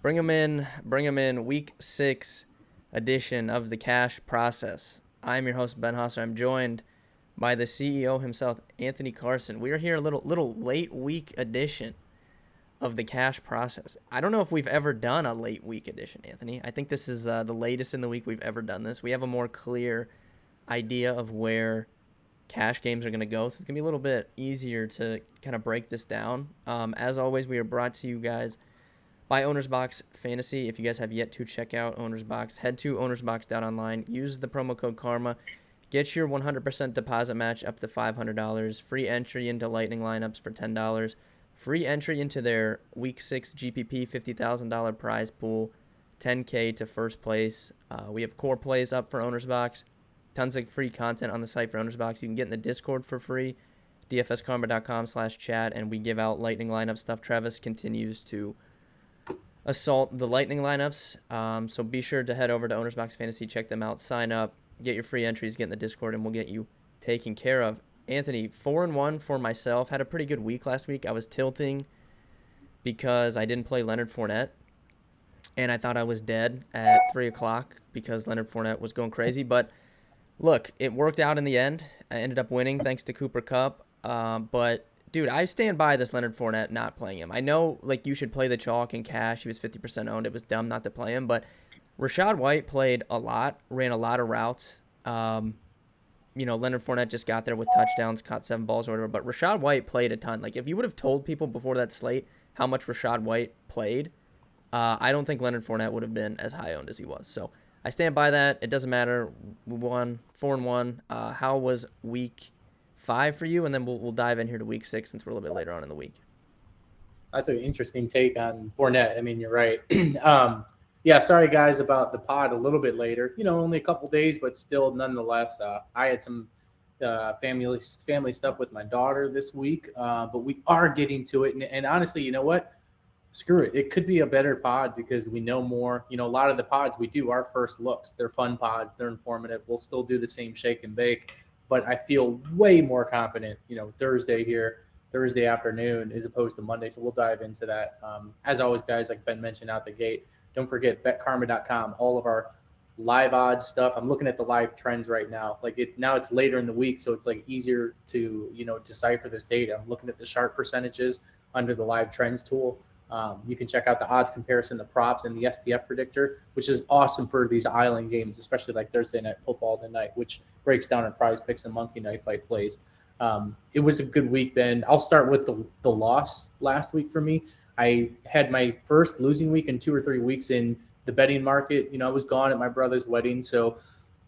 Bring them in. Week 6 edition of the Cash Process. I'm your host, Ben Hosser. I'm joined by the CEO himself, Anthony Carson. We are here a little late week edition of the Cash Process. I don't know if we've ever done a late week edition, Anthony. I think this is the latest in the week we've ever done this. We have a more clear idea of where cash games are going to go, so it's going to be a little bit easier to kind of break this down. As always, we are brought to you guys by OwnersBox Fantasy. If you guys have yet to check out OwnersBox, head to ownersbox.online, use the promo code KARMA, get your 100% deposit match up to $500, free entry into Lightning lineups for $10, free entry into their Week 6 GPP $50,000 prize pool, $10K to first place. We have core plays up for OwnersBox, tons of free content on the site for OwnersBox. You can get in the Discord for free, dfskarma.com/chat, and we give out Lightning lineup stuff. Travis continues to assault the Lightning lineups, so be sure to head over to OwnersBox Fantasy, check them out, sign up, get your free entries, get in the Discord, and we'll get you taken care of. Anthony, 4-1 for myself. Had a pretty good week last week. I was tilting because I didn't play Leonard Fournette, and I thought I was dead at 3 o'clock because Leonard Fournette was going crazy. But look, it worked out in the end. I ended up winning thanks to Cooper Kupp. But dude, I stand by this Leonard Fournette not playing him. I know, like, you should play the chalk in cash. He was 50% owned. It was dumb not to play him. But Rachaad White played a lot, ran a lot of routes. Leonard Fournette just got there with touchdowns, caught 7 balls or whatever. But Rachaad White played a ton. Like, if you would have told people before that slate how much Rachaad White played, I don't think Leonard Fournette would have been as high owned as he was. So I stand by that. It doesn't matter. We won 4-1. How was week 5 for you? And then we'll dive in here to week 6 since we're a little bit later on in the week. That's an interesting take on Fournette. I mean, you're right. Yeah, sorry guys about the pod a little bit later. Only a couple days, but still, nonetheless, I had some family stuff with my daughter this week, but we are getting to it. And honestly, you know what? Screw it. It could be a better pod because we know more. A lot of the pods we do are first looks. They're fun pods. They're informative. We'll still do the same shake and bake, but I feel way more confident. Thursday afternoon as opposed to Monday. So we'll dive into that. As always, guys, like Ben mentioned out the gate, don't forget betkarma.com, all of our live odds stuff. I'm looking at the live trends right now. Now it's later in the week, so it's like easier to, decipher this data. I'm looking at the sharp percentages under the live trends tool. You can check out the odds comparison, the props, and the SPF predictor, which is awesome for these island games, especially like Thursday night football tonight, which breaks down in prize picks and monkey knife fight plays. It was a good week, Ben. I'll start with the loss last week for me. I had my first losing week in 2 or 3 weeks in the betting market. I was gone at my brother's wedding. So,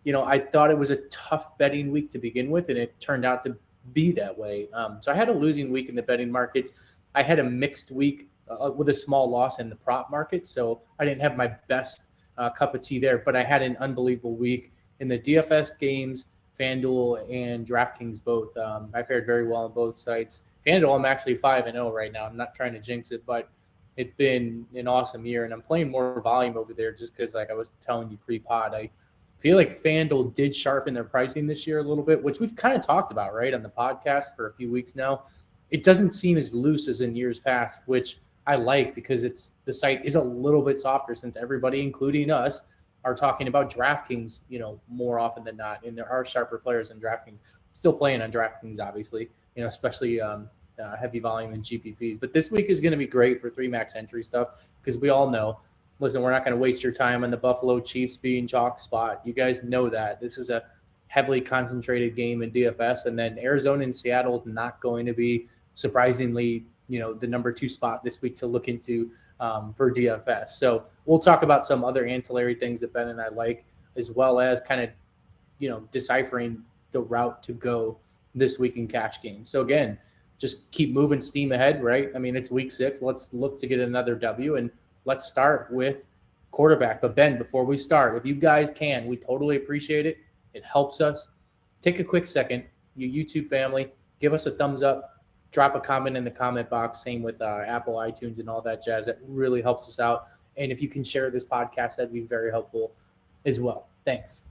I thought it was a tough betting week to begin with, and it turned out to be that way. So I had a losing week in the betting markets. I had a mixed week with a small loss in the prop market. So I didn't have my best cup of tea there, but I had an unbelievable week in the DFS games, FanDuel and DraftKings both. I fared very well on both sites. FanDuel, I'm actually 5-0 right now. I'm not trying to jinx it, but it's been an awesome year, and I'm playing more volume over there just because, like I was telling you pre-pod, I feel like FanDuel did sharpen their pricing this year a little bit, which we've kind of talked about, right, on the podcast for a few weeks now. It doesn't seem as loose as in years past, which I like because the site is a little bit softer since everybody, including us, are talking about DraftKings, more often than not, and there are sharper players in DraftKings. Still playing on DraftKings, obviously, especially heavy volume in GPPs. But this week is going to be great for 3 max entry stuff because we all know, listen, we're not going to waste your time on the Buffalo Chiefs being chalk spot. You guys know that. This is a heavily concentrated game in DFS, and then Arizona and Seattle is not going to be, surprisingly, the number 2 spot this week to look into for DFS. So we'll talk about some other ancillary things that Ben and I like, as well as kind of, deciphering the route to go this week in cash games. So again, just keep moving steam ahead, right? I mean, it's week 6. Let's look to get another W, and let's start with quarterback. But Ben, before we start, if you guys can, we totally appreciate it. It helps us. Take a quick second, you YouTube family, give us a thumbs up, drop a comment in the comment box. Same with Apple, iTunes, and all that jazz. That really helps us out. And if you can share this podcast, that'd be very helpful as well. Thanks.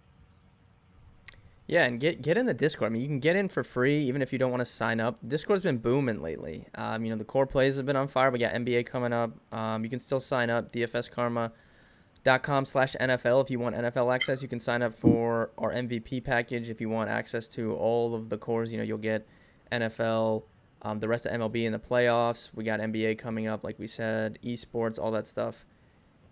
Yeah, and get in the Discord. I mean, you can get in for free even if you don't want to sign up. Discord's been booming lately. The core plays have been on fire. We got NBA coming up. You can still sign up dfskarma.com/NFL if you want NFL access. You can sign up for our MVP package if you want access to all of the cores. You'll get NFL, the rest of MLB in the playoffs. We got NBA coming up, like we said, esports, all that stuff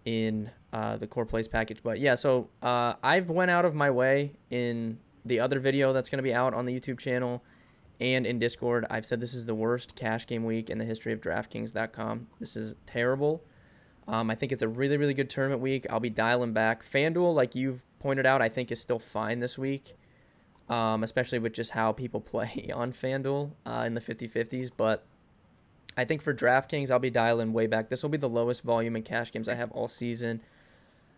in the core plays package. But yeah, so I've went out of my way in the other video that's going to be out on the YouTube channel and in Discord. I've said this is the worst cash game week in the history of DraftKings.com. This is terrible. I think it's a really, really good tournament week. I'll be dialing back. FanDuel, like you've pointed out, I think is still fine this week, especially with just how people play on FanDuel in the 50-50s. But I think for DraftKings, I'll be dialing way back. This will be the lowest volume in cash games I have all season.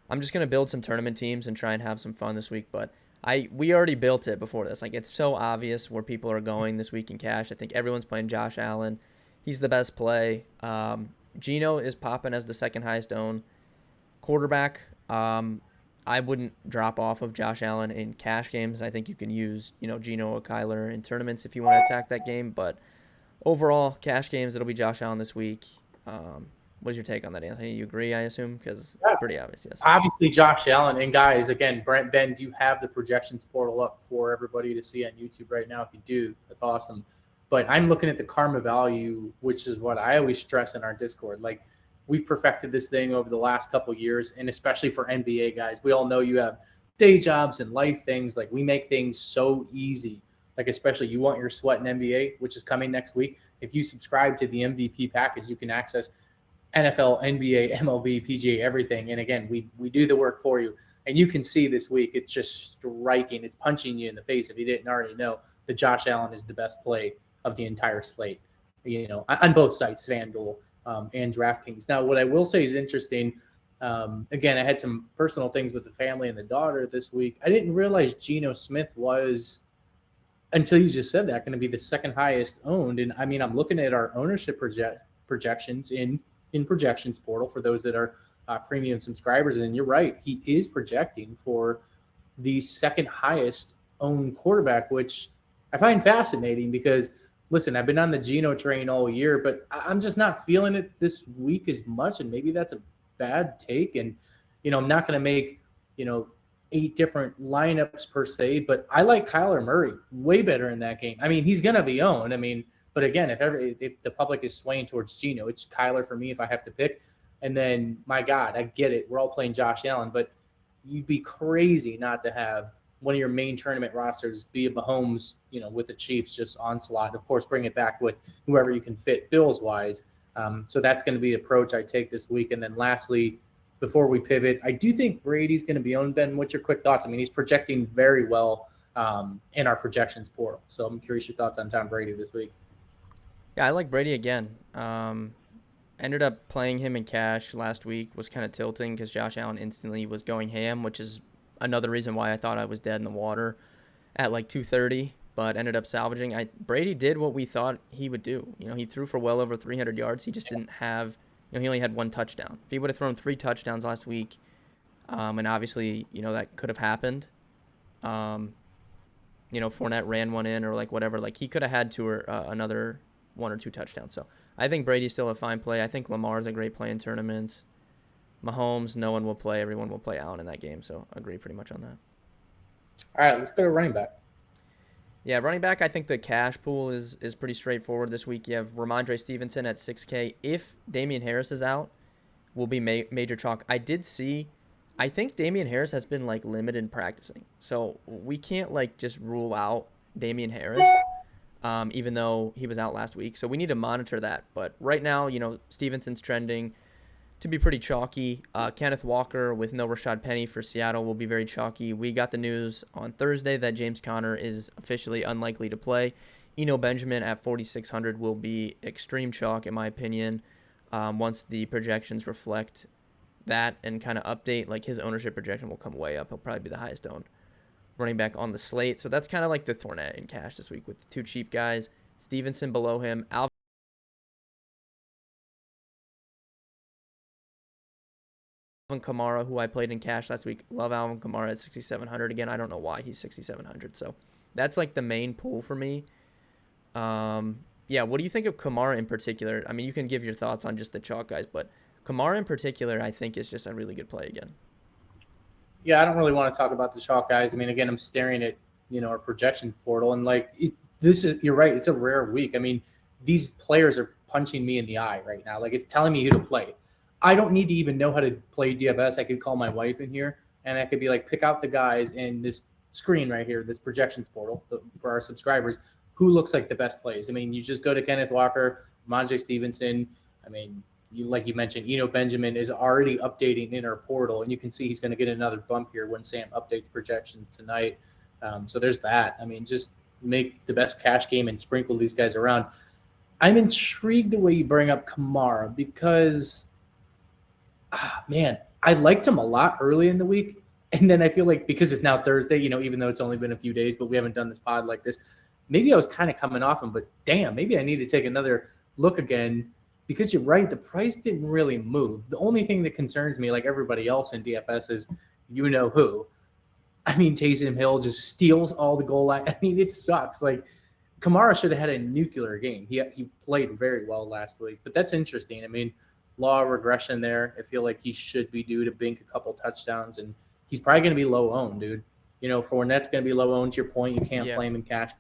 I'm just going to build some tournament teams and try and have some fun this week. But we already built it before this. Like, it's so obvious where people are going this week in cash. I think everyone's playing Josh Allen. He's the best play. Geno is popping as the second highest owned quarterback. I wouldn't drop off of Josh Allen in cash games. I think you can use, Geno or Kyler in tournaments if you want to attack that game. But overall, cash games, it'll be Josh Allen this week. What's your take on that, Anthony? You agree, I assume? Because it's pretty obvious, yes. Obviously, Josh Allen. And guys, again, Brent, Ben, do you have the projections portal up for everybody to see on YouTube right now? If you do, that's awesome. But I'm looking at the karma value, which is what I always stress in our Discord. Like, we've perfected this thing over the last couple of years, and especially for NBA guys. We all know you have day jobs and life things. Like, we make things so easy. Like, especially you want your sweat in NBA, which is coming next week. If you subscribe to the MVP package, you can access NFL, NBA, MLB, PGA, everything. And again, we do the work for you. And you can see this week, it's just striking. It's punching you in the face if you didn't already know that Josh Allen is the best play of the entire slate, on both sites, FanDuel and DraftKings. Now, what I will say is interesting. Again, I had some personal things with the family and the daughter this week. I didn't realize Geno Smith was, until you just said that, going to be the second highest owned. And I mean, I'm looking at our ownership projections in projections portal for those that are premium subscribers. And you're right, he is projecting for the second highest owned quarterback, which I find fascinating because, listen, I've been on the Geno train all year, but I'm just not feeling it this week as much. And maybe that's a bad take. And, I'm not going to make, 8 different lineups per se, but I like Kyler Murray way better in that game. I mean, he's going to be owned. I mean, but again, if the public is swaying towards Geno, it's Kyler for me if I have to pick. And then, my God, I get it. We're all playing Josh Allen, but you'd be crazy not to have one of your main tournament rosters be a Mahomes, with the Chiefs just onslaught. Of course, bring it back with whoever you can fit Bills-wise. So that's going to be the approach I take this week. And then lastly, before we pivot, I do think Brady's going to be owned. Ben, what's your quick thoughts? I mean, he's projecting very well in our projections portal. So I'm curious your thoughts on Tom Brady this week. Yeah, I like Brady again. Ended up playing him in cash last week. Was kind of tilting because Josh Allen instantly was going ham, which is another reason why I thought I was dead in the water at like 230, but ended up salvaging. Brady did what we thought he would do. He threw for well over 300 yards. He just didn't have, he only had 1 touchdown. If he would have thrown 3 touchdowns last week, and obviously, that could have happened. Fournette ran one in or like whatever. Like, he could have had 2 or another 1 or 2 touchdowns. So I think Brady's still a fine play. I think Lamar's a great play in tournaments. Mahomes, no one will play. Everyone will play Allen in that game. So agree pretty much on that. All right, let's go to running back. Yeah, running back, I think the cash pool is pretty straightforward this week. You have Ramondre Stevenson at 6K. If Damian Harris is out, will be major chalk. I think Damian Harris has been like limited in practicing. So we can't like just rule out Damian Harris, even though he was out last week. So we need to monitor that. But right now, Stevenson's trending to be pretty chalky. Kenneth Walker with no Rashad Penny for Seattle will be very chalky. We got the news on Thursday that James Conner is officially unlikely to play. Eno Benjamin at 4,600 will be extreme chalk, in my opinion, once the projections reflect that and kind of update. Like, his ownership projection will come way up. He'll probably be the highest owned running back on the slate. So that's kind of like the Fournette in cash this week with the 2 cheap guys. Stevenson below him. Alvin Kamara, who I played in cash last week. Love Alvin Kamara at 6,700. Again, I don't know why he's 6,700. So that's like the main pool for me. Yeah, what do you think of Kamara in particular? I mean, you can give your thoughts on just the chalk guys, but Kamara in particular, I think, is just a really good play again. Yeah, I don't really want to talk about the chalk guys. I mean, again, I'm staring at our projection portal, and like this is you're right. It's a rare week. I mean, these players are punching me in the eye right now. Like it's telling me who to play. I don't need to even know how to play DFS. I could call my wife in here, and I could be like, pick out the guys in this screen right here, this projections portal for our subscribers. Who looks like the best plays? I mean, you just go to Kenneth Walker, Monjay Stevenson. I mean, like you mentioned, Benjamin is already updating in our portal, and you can see he's going to get another bump here when Sam updates projections tonight. So there's that. I mean, just make the best cash game and sprinkle these guys around. I'm intrigued the way you bring up Kamara because, man, I liked him a lot early in the week. And then I feel like because it's now Thursday, even though it's only been a few days, but we haven't done this pod like this, maybe I was kind of coming off him, but damn, maybe I need to take another look again. Because you're right, the price didn't really move. The only thing that concerns me, like everybody else in DFS, is you know who. I mean, Taysom Hill just steals all the goal line. I mean, it sucks. Like Kamara should have had a nuclear game. He played very well last week, but that's interesting. I mean, law of regression there. I feel like he should be due to bink a couple touchdowns, and he's probably going to be low owned, dude. Fournette's going to be low owned. To your point, you can't play him in cash.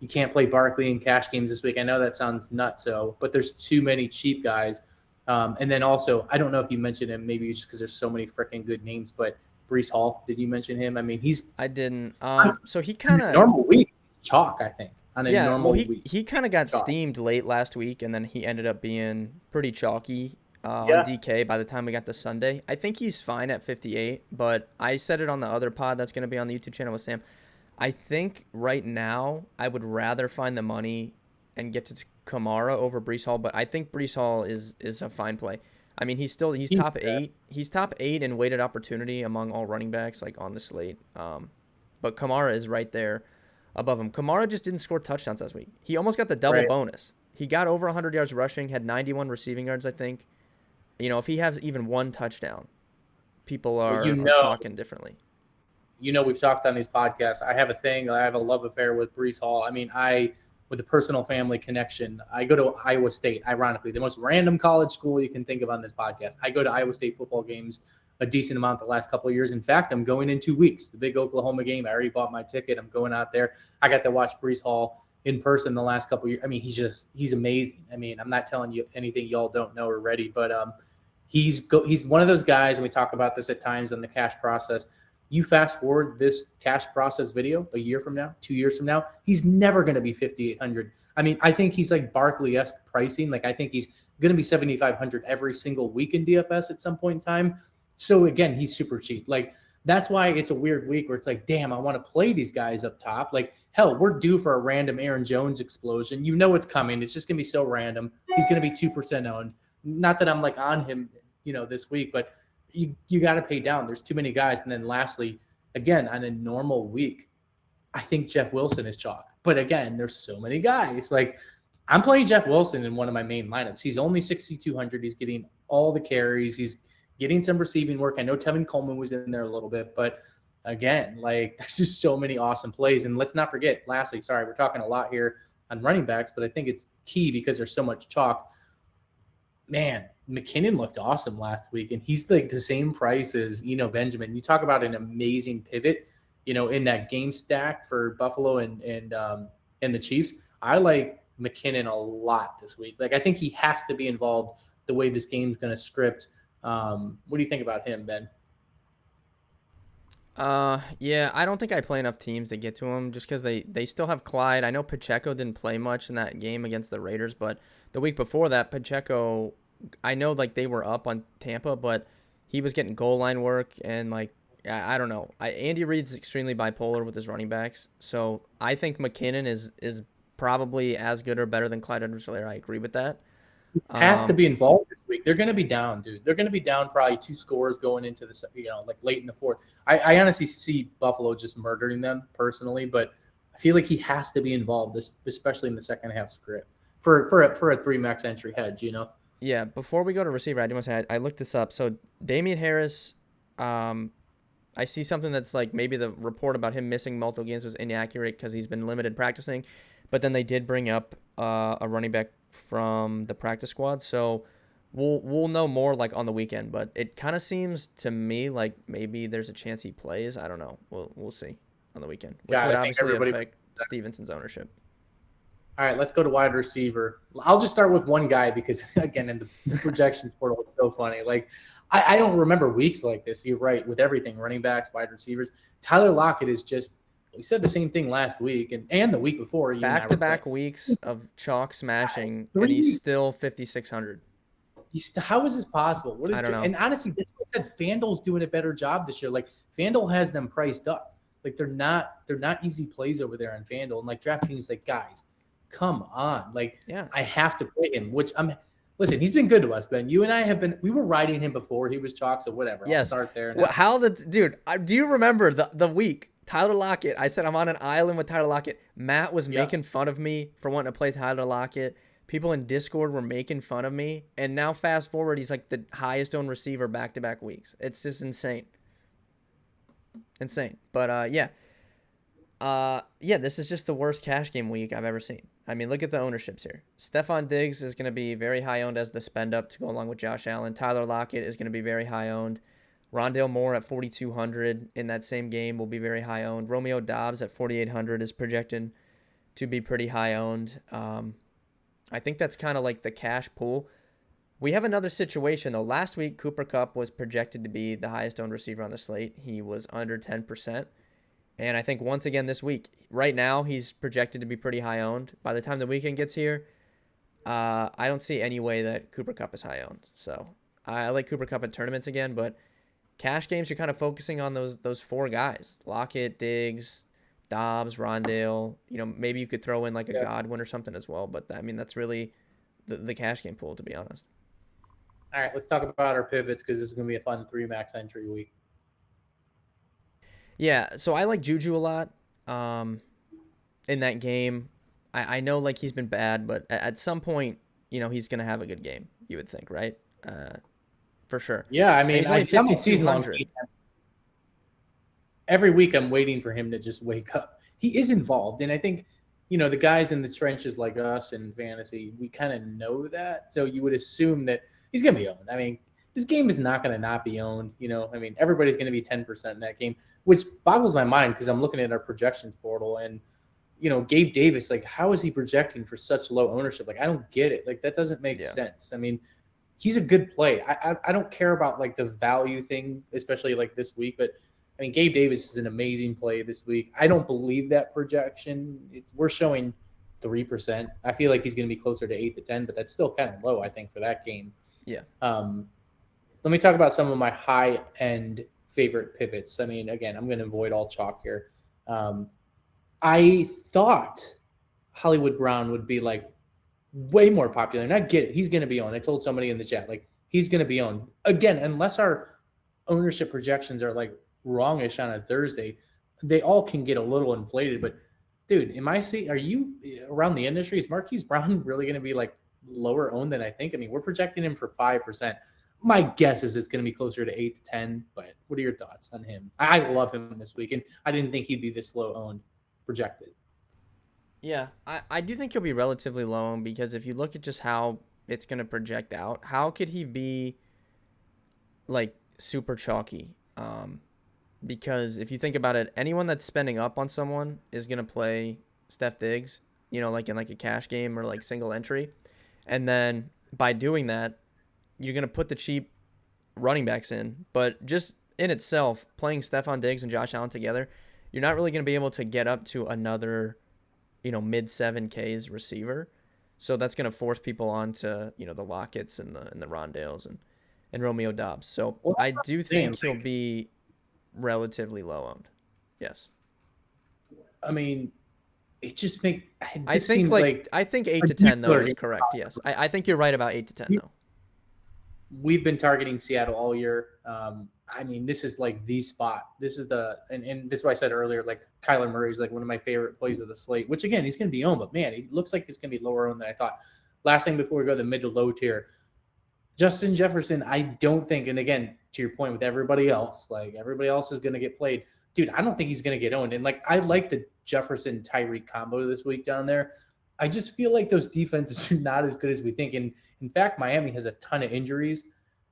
You can't play Barkley in cash games this week. I know that sounds nuts, but there's too many cheap guys. And then also, I don't know if you mentioned him, maybe just because there's so many freaking good names, but Breece Hall, did you mention him? I mean, I didn't. So he kind of normal week chalk, I think. On a normal week. He kind of got steamed late last week, and then he ended up being pretty chalky on DK by the time we got to Sunday. I think he's fine at 58, but I said it on the other pod that's going to be on the YouTube channel with Sam. I think right now I would rather find the money and get to Kamara over Breece Hall, but I think Breece Hall is a fine play. I mean, he's top 8. He's top 8 in weighted opportunity among all running backs like on the slate. But Kamara is right there above him. Kamara just didn't score touchdowns last week. He almost got the double bonus. He got over 100 yards rushing, had 91 receiving yards, I think. If he has even one touchdown, people are talking differently. We've talked on these podcasts. I have a love affair with Breece Hall. I mean, with a personal family connection, I go to Iowa State, ironically, the most random college school you can think of on this podcast. I go to Iowa State football games a decent amount the last couple of years. In fact, I'm going in 2 weeks, the big Oklahoma game. I already bought my ticket. I'm going out there. I got to watch Breece Hall in person the last couple of years. I mean, he's amazing. I mean, I'm not telling you anything y'all don't know already, but he's one of those guys, and we talk about this at times on the cash process. You fast forward this cash process video a year from now, 2 years from now, he's never going to be 5,800. I mean, I think he's like Barkley-esque pricing. Like I think he's going to be 7,500 every single week in DFS at some point in time. So again, he's super cheap. Like that's why it's a weird week where it's like, damn, I want to play these guys up top. Like hell, we're due for a random Aaron Jones explosion. You know it's coming. It's just going to be so random. He's going to be 2% owned. Not that I'm like on him, this week, but you got to pay down. There's too many guys. And then lastly, again, on a normal week, I think Jeff Wilson is chalk. But again, there's so many guys. Like I'm playing Jeff Wilson in one of my main lineups. He's only 6,200. He's getting all the carries. He's getting some receiving work. I know Tevin Coleman was in there a little bit, but again, like there's just so many awesome plays. And let's not forget, lastly, sorry, we're talking a lot here on running backs, but I think it's key because there's so much chalk. Man, McKinnon looked awesome last week, and he's like the same price as Benjamin. You talk about an amazing pivot, in that game stack for Buffalo and the Chiefs. I like McKinnon a lot this week. Like I think he has to be involved the way this game's going to script. What do you think about him, Ben? Yeah, I don't think I play enough teams to get to him just because they still have Clyde. I know Pacheco didn't play much in that game against the Raiders, but the week before that, Pacheco, I know like they were up on Tampa, but he was getting goal line work and like, I don't know. Andy Reid's extremely bipolar with his running backs, so I think McKinnon is probably as good or better than Clyde Edwards-Helaire. I agree with that. Has to be involved this week. They're going to be down, dude. They're going to be down probably 2 scores going into the, like late in the fourth. I honestly see Buffalo just murdering them personally, but I feel like he has to be involved, especially in the second half script for a 3 max entry hedge, Yeah, before we go to receiver, I do want to say I looked this up. So Damian Harris, um, I see something that's like maybe the report about him missing multiple games was inaccurate because he's been limited practicing, but then they did bring up a running back from the practice squad. So we'll know more like on the weekend, but it kind of seems to me like maybe there's a chance he plays. I don't know. We'll see on the weekend, which God, would I think obviously everybody. affect Stevenson's ownership. All right, let's go to wide receiver. I'll just start with one guy because, again, in the projections portal, it's so funny. Like, I don't remember weeks like this. You're right with everything: running backs, wide receivers. Tyler Lockett is just. We said the same thing last week and the week before. You and I were playing. Back-to-back weeks of chalk smashing, and 3 he's weeks. still 5,600. How is this possible? What is I don't know. and honestly, that's what I said. FanDuel's doing a better job this year. Like FanDuel has them priced up. Like they're not easy plays over there on FanDuel. And like DraftKings, like guys, come on. Like Yeah. I have to play him. Which listen. He's been good to us, Ben. You and I have been. We were riding him before he was chalk. So whatever. I'll Yes. start there. Well, dude? Do you remember the week Tyler Lockett? I said I'm on an island with Tyler Lockett. Matt was making fun of me for wanting to play Tyler Lockett. People in Discord were making fun of me, and now fast forward, he's like the highest owned receiver back-to-back weeks. It's just insane. But this is just the worst cash game week I've ever seen. I mean, look at the ownerships here. Stephon Diggs is going to be very high owned as the spend up to go along with Josh Allen. Tyler Lockett is going to be very high owned. Rondale Moore at 4,200 in that same game will be very high owned. Romeo Dobbs at 4,800 is projected to be pretty high owned. I think that's kind of like the cash pool. We have another situation, though. Last week, Cooper Kupp was projected to be the highest owned receiver on the slate. He was under 10%. And I think once again this week, right now, he's projected to be pretty high owned. By the time the weekend gets here, I don't see any way that Cooper Kupp is high owned. So I like Cooper Kupp at tournaments again, but cash games, you're kind of focusing on those four guys: Lockett, Diggs, Dobbs, Rondale. Maybe you could throw in like a Godwin or something as well. But I mean, that's really the cash game pool, to be honest. All right, let's talk about our pivots because this is going to be a fun 3-max entry week. Yeah, so I like Juju a lot in that game. I know like he's been bad, but at some point, he's going to have a good game, you would think, right? For sure. Yeah, I mean, he's only 5,200. Every week I'm waiting for him to just wake up. He is involved. And I think, the guys in the trenches like us in fantasy, we kind of know that. So you would assume that he's going to be owned. I mean, this game is not going to not be owned. I mean, everybody's going to be 10% in that game, which boggles my mind because I'm looking at our projections portal and, Gabe Davis, like, how is he projecting for such low ownership? Like, I don't get it. Like, that doesn't make sense. I mean, he's a good play. I don't care about like the value thing, especially like this week, but I mean, Gabe Davis is an amazing play this week. I don't believe that projection. We're showing 3%. I feel like he's going to be closer to 8 to 10, but that's still kind of low, I think, for that game. Yeah. Let me talk about some of my high-end favorite pivots. I mean, again, I'm going to avoid all chalk here. I thought Hollywood Brown would be like way more popular, and I get it. He's going to be on. I told somebody in the chat, like, he's going to be on. Again, unless our ownership projections are like wrongish on a Thursday, they all can get a little inflated. But dude, are you around the industry? Is Marquise Brown really going to be like lower owned than I think? I mean, we're projecting him for 5%. My guess is it's going to be closer to 8 to 10. But what are your thoughts on him? I love him this week, and I didn't think he'd be this low owned projected. Yeah, I do think he'll be relatively low owned because if you look at just how it's going to project out, how could he be like super chalky? Because if you think about it, anyone that's spending up on someone is going to play Steph Diggs, like in like a cash game or like single entry. And then by doing that, you're going to put the cheap running backs in. But just in itself, playing Stephon Diggs and Josh Allen together, you're not really going to be able to get up to another, mid 7Ks receiver. So that's going to force people onto, the Locketts and the Rondales and Romeo Dobbs. So I do think he'll be relatively low owned. Yes. I mean, it just makes. I think 8 to 10 though is correct. Yes, I think you're right about 8 to 10 though. We've been targeting Seattle all year. I mean, this is like the spot. This is and this is what I said earlier. Like Kyler Murray is like one of my favorite plays of the slate. Which again, he's going to be owned, but man, he looks like he's going to be lower owned than I thought. Last thing before we go to the mid to low tier, Justin Jefferson, I don't think, and again, to your point with everybody else, like everybody else is going to get played. Dude, I don't think he's going to get owned. And like, I like the Jefferson Tyreek combo this week down there. I just feel like those defenses are not as good as we think. And in fact, Miami has a ton of injuries.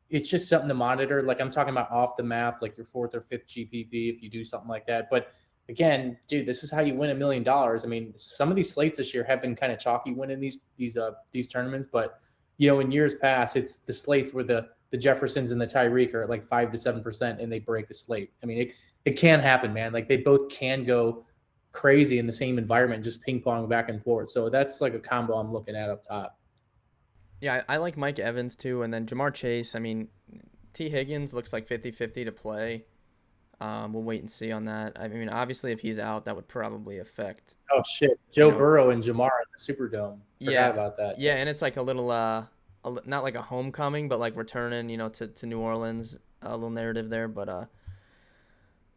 It's just something to monitor. Like I'm talking about off the map, like your fourth or fifth GPP, if you do something like that. But again, dude, this is how you win $1 million. I mean, some of these slates this year have been kind of chalky winning these tournaments, but in years past, it's the slates where the Jeffersons and the Tyreek are at like 5 to 7%, and they break the slate. I mean, it can happen, man. Like they both can go crazy in the same environment, just ping pong back and forth. So that's like a combo I'm looking at up top. Yeah, I like Mike Evans too, and then Jamar Chase. I mean, T. Higgins looks like 50-50 to play. We'll wait and see on that. I mean, obviously, if he's out, that would probably affect. Oh shit, Joe Burrow and Jamar at the Superdome. Forgot about that. Yeah, and it's like a little, not like a homecoming, but like returning, to New Orleans. A little narrative there, but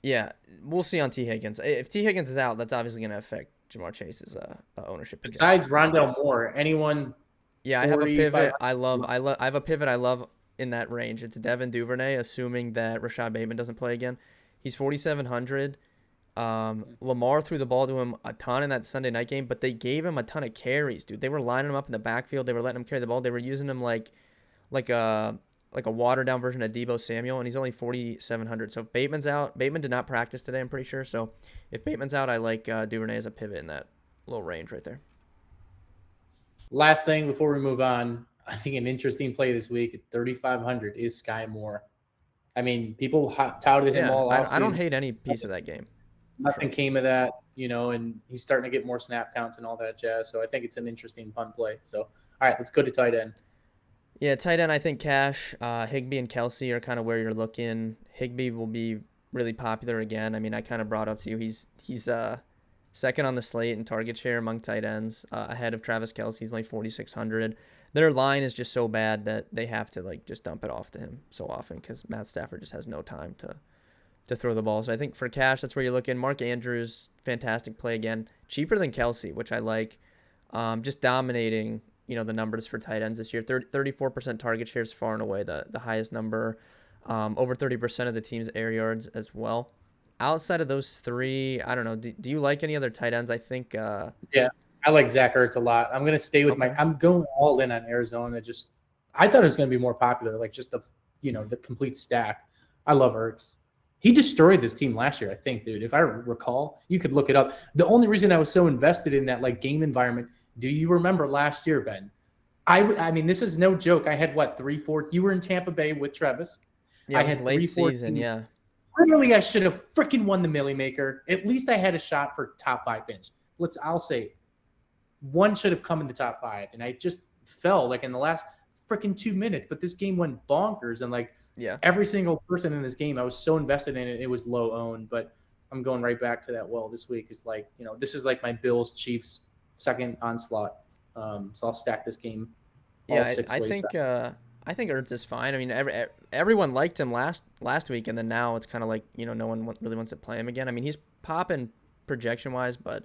yeah, we'll see on T. Higgins. If T. Higgins is out, that's obviously going to affect Jamar Chase's ownership. Besides Rondell Moore, anyone? Yeah, I have a pivot. I have a pivot I love in that range. It's Devin Duvernay, assuming that Rashad Bateman doesn't play again. He's 4,700. Lamar threw the ball to him a ton in that Sunday night game, but they gave him a ton of carries, dude. They were lining him up in the backfield. They were letting him carry the ball. They were using him like a watered down version of Deebo Samuel, and he's only 4,700. So if Bateman's out, Bateman did not practice today, I'm pretty sure. So if Bateman's out, I like Duvernay as a pivot in that little range right there. Last thing before we move on, I think an interesting play this week at 3,500 is Sky Moore. I mean, people touted him all offseason. I don't hate any piece of that game. Nothing came of that, and he's starting to get more snap counts and all that jazz. So I think it's an interesting punt play. So, all right, let's go to tight end. Yeah, tight end, I think Cash, Higbee, and Kelsey are kind of where you're looking. Higbee will be really popular again. I mean, I kind of brought up to you, he's second on the slate in target share among tight ends, ahead of Travis Kelsey. He's only 4,600. Their line is just so bad that they have to just dump it off to him so often because Matt Stafford just has no time to throw the ball. So I think for Cash, that's where you're looking. Mark Andrews, fantastic play again. Cheaper than Kelsey, which I like. Just dominating, the numbers for tight ends this year. 34% target share is far and away the highest number. Over 30% of the team's air yards as well. Outside of those three, I don't know. Do you like any other tight ends? I think. Yeah, I like Zach Ertz a lot. I'm going to stay with I'm going all in on Arizona. I thought it was going to be more popular, like just the complete stack. I love Ertz. He destroyed this team last year, I think, dude. If I recall, you could look it up. The only reason I was so invested in that game environment, do you remember last year, Ben? I mean, this is no joke. I had 3-4. You were in Tampa Bay with Travis. Yeah, I had late season, yeah. Literally, I should have freaking won the Millie Maker. At least I had a shot for top 5 finish. I'll say one should have come in the top 5, and I just fell in the last freaking 2 minutes. But this game went bonkers, and every single person in this game, I was so invested in it. It was low owned, but I'm going right back to that. Well, this week is this is my Bills Chiefs second onslaught. So I'll stack this game. Yeah, I think Ertz is fine. I mean, everyone liked him last week, and then now it's kind of no one really wants to play him again. I mean, he's popping projection-wise, but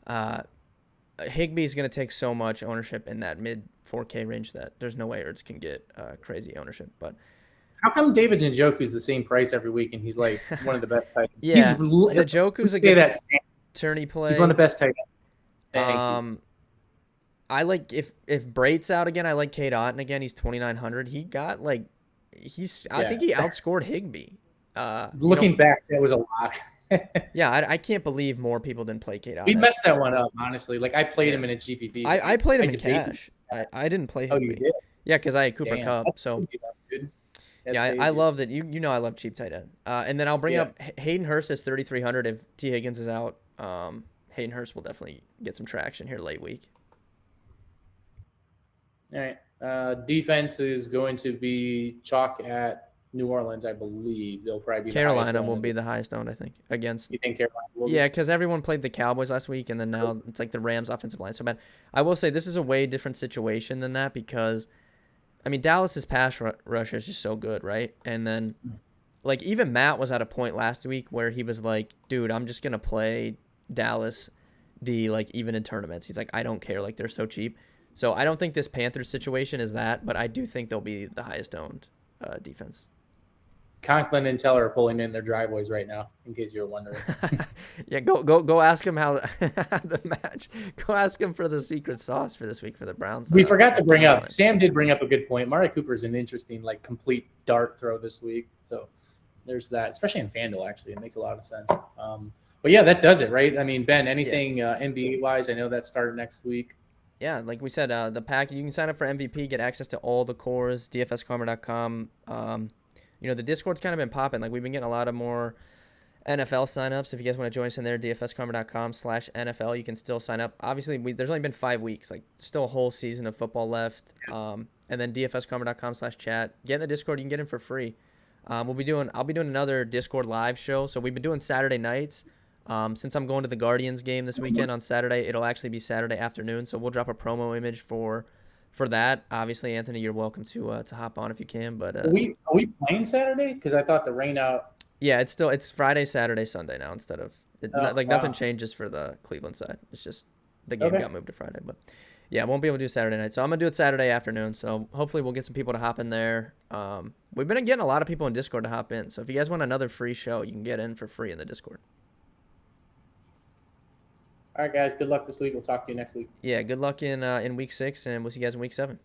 Higbee's going to take so much ownership in that mid 4K range that there's no way Ertz can get crazy ownership. But how come David Njoku's the same price every week, and he's one of the best tight ends? Yeah, Njoku's a good tourney play. He's one of the best tight ends. I like if Braid's out again, I like Cade Otton again. He's 2,900. He got I think he outscored Higbee. Looking back, that was a lock. Yeah, I can't believe more people didn't play Cade Otton. We messed that one up, honestly. I played him in a GPP. I played him in cash. I didn't play Higbee. Oh, you did? Yeah, because I had Cooper Kupp. So I love that. I love cheap tight end. And then I'll bring up Hayden Hurst as 3,300 if T. Higgins is out. Hayden Hurst will definitely get some traction here late week. All right. Defense is going to be chalk at New Orleans, I believe. They'll probably be Carolina will be the highest owned, I think, against. You think Carolina will be? Yeah, because everyone played the Cowboys last week, and then now it's the Rams' offensive line so bad. I will say this is a way different situation than that because, I mean, Dallas's pass rush is just so good, right? And then, even Matt was at a point last week where he was like, dude, I'm just going to play Dallas even in tournaments. He's like, I don't care. They're so cheap. So I don't think this Panthers situation is that, but I do think they'll be the highest owned defense. Conklin and Teller are pulling in their driveways right now, in case you're wondering. Yeah, go ask him how the match. Go ask him for the secret sauce for this week for the Browns. We forgot to bring game up. plan. Sam did bring up a good point. Mari Cooper is an interesting, like, complete dart throw this week. So there's that, especially in FanDuel. Actually, it makes a lot of sense. But yeah, that does it, right? I mean, Ben, anything NBA wise? I know that started next week. Yeah, like we said, the pack, you can sign up for MVP, get access to all the cores, dfskarma.com. The Discord's kind of been popping. Like, we've been getting a lot of more NFL signups. If you guys want to join us in there, dfskarma.com/NFL, you can still sign up. Obviously, there's only been 5 weeks. Like, still a whole season of football left. And then dfskarma.com/chat. Get in the Discord. You can get in for free. I'll be doing another Discord live show. So we've been doing Saturday nights. Since I'm going to the Guardians game this weekend on Saturday, it'll actually be Saturday afternoon. So we'll drop a promo image for that. Obviously, Anthony, you're welcome to hop on if you can. But Are we playing Saturday? Because I thought the rain out. yeah, it's Friday, Saturday, Sunday now instead of nothing changes for the Cleveland side. It's just the game got moved to Friday. But yeah, I won't be able to do Saturday night. So I'm gonna do it Saturday afternoon. So hopefully we'll get some people to hop in there. We've been getting a lot of people in Discord to hop in. So if you guys want another free show, you can get in for free in the Discord. All right, guys. Good luck this week. We'll talk to you next week. Yeah, good luck in week 6, and we'll see you guys in week 7.